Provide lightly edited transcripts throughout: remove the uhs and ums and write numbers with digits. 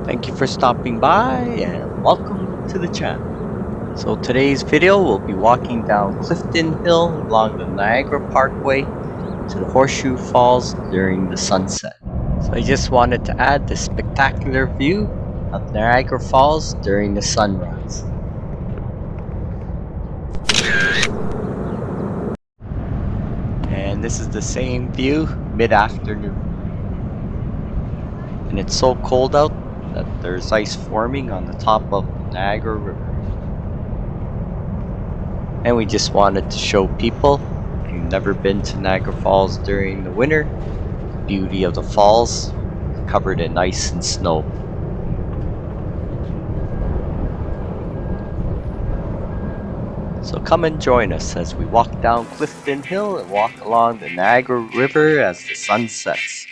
Thank you for stopping by and welcome to the channel. So today's video we'll be walking down Clifton Hill along the Niagara Parkway to the Horseshoe Falls during the sunset. So I just wanted to add this spectacular view of Niagara Falls during the sunrise. And this is the same view mid-afternoon. And it's so cold out that there's ice forming on the top of the Niagara River. And we just wanted to show people, if you've never been to Niagara Falls during the winter, the beauty of the falls covered in ice and snow. So come and join us as we walk down Clifton Hill and walk along the Niagara River as the sun sets.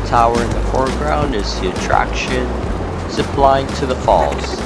Tower in the foreground is the attraction, zip line to the falls.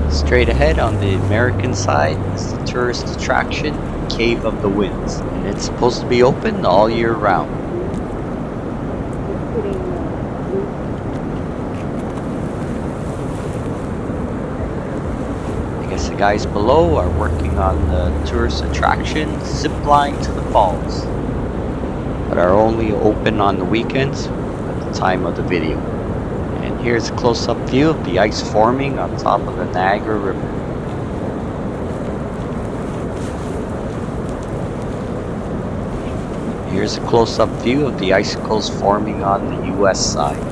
Straight ahead on the American side is the tourist attraction, Cave of the Winds, and it's supposed to be open all year round. I guess the guys below are working on the tourist attraction, zip line to the falls, but are only open on the weekends at the time of the video. And here's a close-up view of the ice forming on top of the Niagara River. Here's a close-up view of the icicles forming on the US side.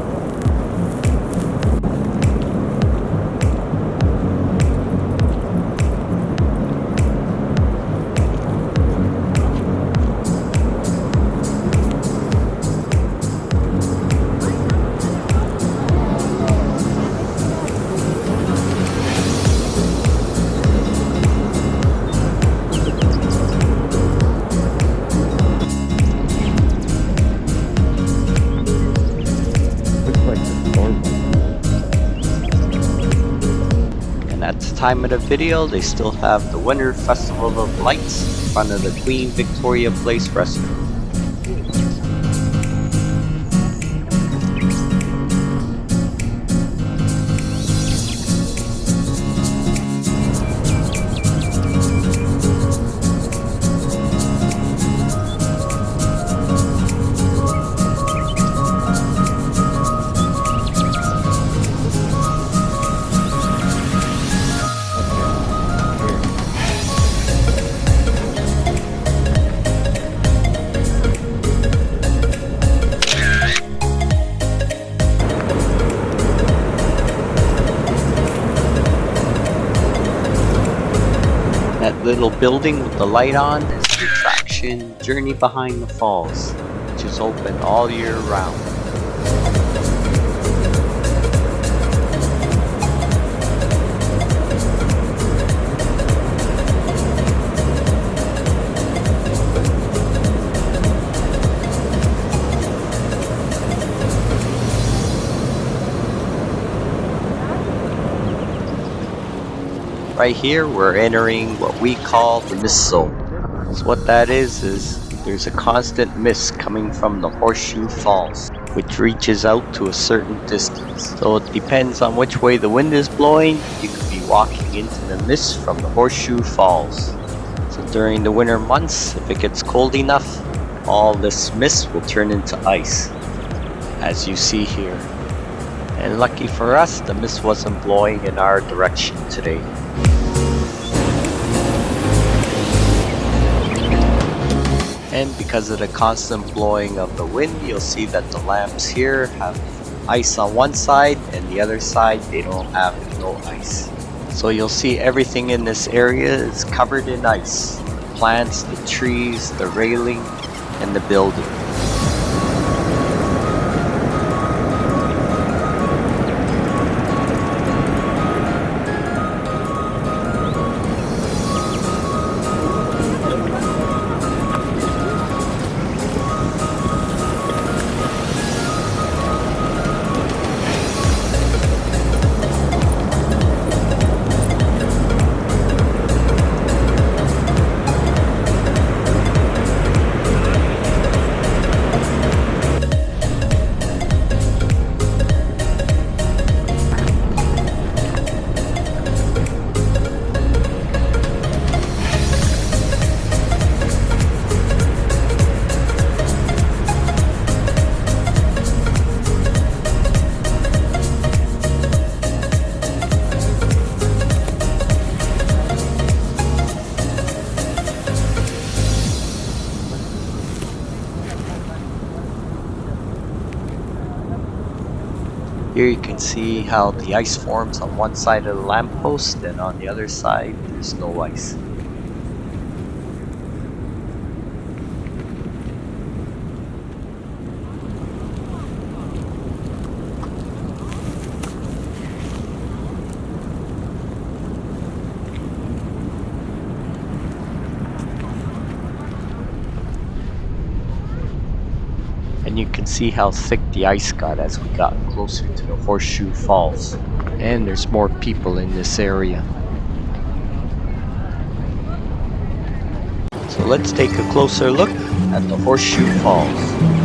time of the video, they still have the Winter Festival of Lights in front of the Queen Victoria Place restaurant. That little building with the light on is the attraction Journey Behind the Falls, which is open all year round. Right here we're entering what we call the mist zone. So what that is there's a constant mist coming from the Horseshoe Falls, which reaches out to a certain distance. So it depends on which way the wind is blowing, you could be walking into the mist from the Horseshoe Falls. So during the winter months, if it gets cold enough, all this mist will turn into ice, as you see here. And lucky for us, the mist wasn't blowing in our direction today. And because of the constant blowing of the wind, you'll see that the lamps here have ice on one side and the other side they don't have no ice. So you'll see everything in this area is covered in ice. The plants, the trees, the railing, and the building. Here you can see how the ice forms on one side of the lamppost, and on the other side there's no ice. And you can see how thick the ice got as we got closer to the Horseshoe Falls. And there's more people in this area. So let's take a closer look at the Horseshoe Falls.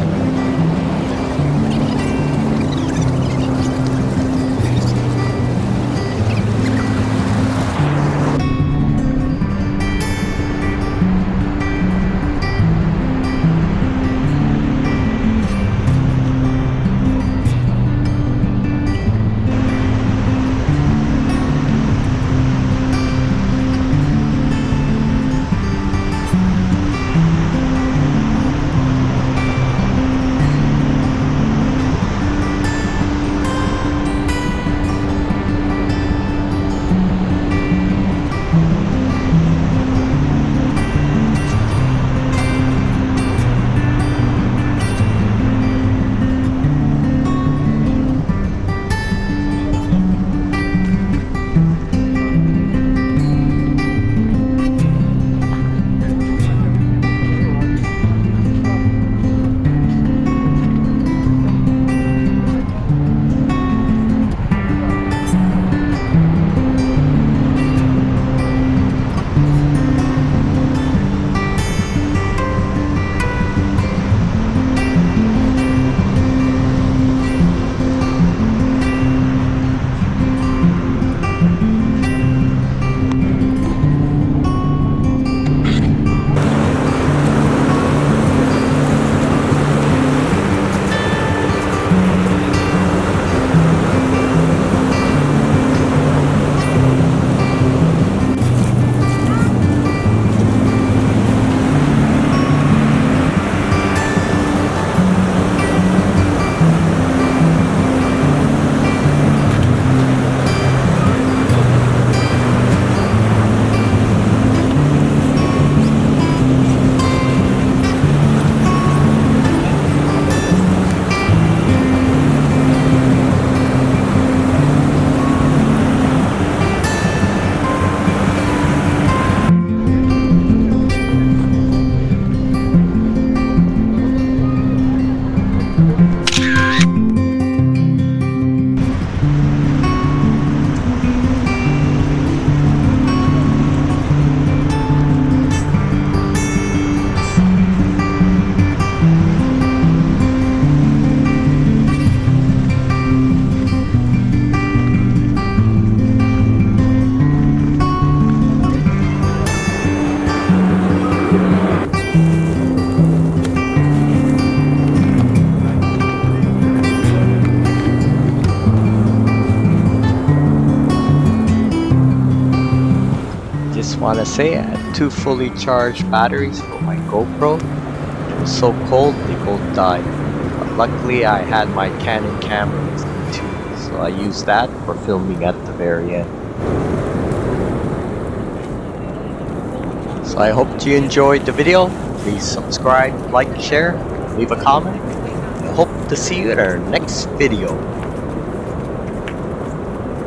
want to say I had 2 fully charged batteries for my GoPro. It was so cold they both died. But luckily I had my Canon camera with me too, so I used that for filming at the very end. So I hope you enjoyed the video. Please subscribe, like, share, leave a comment. I hope to see you in our next video.